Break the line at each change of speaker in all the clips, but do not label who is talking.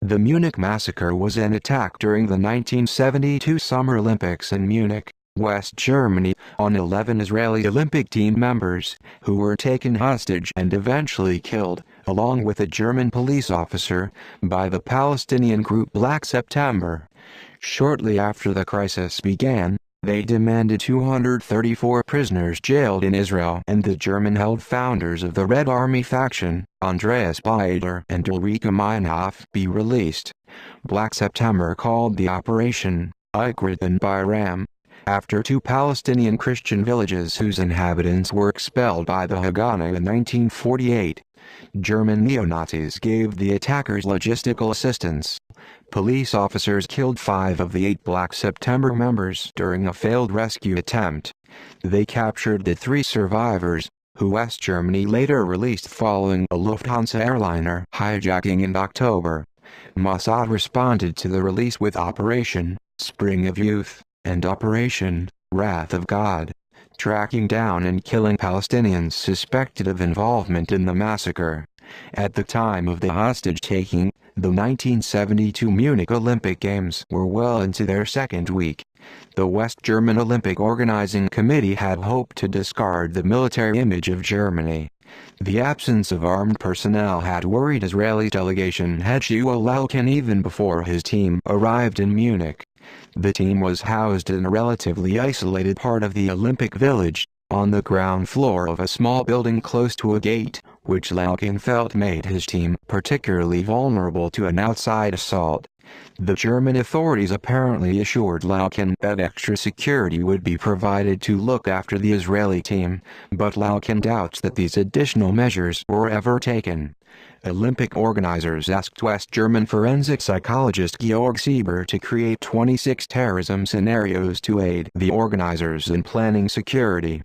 The Munich Massacre was an attack during the 1972 Summer Olympics in Munich, West Germany, on 11 Israeli Olympic team members, who were taken hostage and eventually killed, along with a German police officer, by the Palestinian group Black September. Shortly after the crisis began, they demanded 234 prisoners jailed in Israel and the German-held founders of the Red Army faction, Andreas Baader and Ulrike Meinhof, be released. Black September called the operation Iqrit and Biram, after two Palestinian Christian villages whose inhabitants were expelled by the Haganah in 1948. German neo-Nazis gave the attackers logistical assistance. Police officers killed 5 of the 8 Black September members during a failed rescue attempt. They captured the 3 survivors, who West Germany later released following a Lufthansa airliner hijacking in October. Mossad responded to the release with Operation Spring of Youth and Operation Wrath of God, tracking down and killing Palestinians suspected of involvement in the massacre. At the time of the hostage-taking, the 1972 Munich Olympic Games were well into their second week. The West German Olympic Organizing Committee had hoped to discard the military image of Germany. The absence of armed personnel had worried Israeli delegation head Shmuel Lalkin even before his team arrived in Munich. The team was housed in a relatively isolated part of the Olympic Village, on the ground floor of a small building close to a gate, which Lalkin felt made his team particularly vulnerable to an outside assault. The German authorities apparently assured Lalkin that extra security would be provided to look after the Israeli team, but Lalkin doubts that these additional measures were ever taken. Olympic organizers asked West German forensic psychologist Georg Sieber to create 26 terrorism scenarios to aid the organizers in planning security.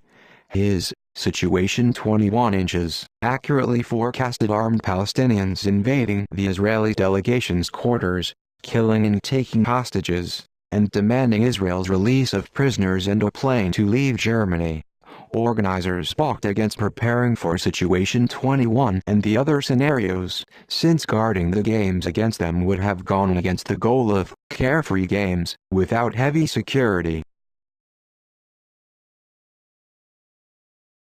His Situation 21 inches accurately forecasted armed Palestinians invading the Israeli delegation's quarters, killing and taking hostages, and demanding Israel's release of prisoners and a plane to leave Germany. Organizers balked against preparing for Situation 21 and the other scenarios, since guarding the games against them would have gone against the goal of carefree games without heavy security.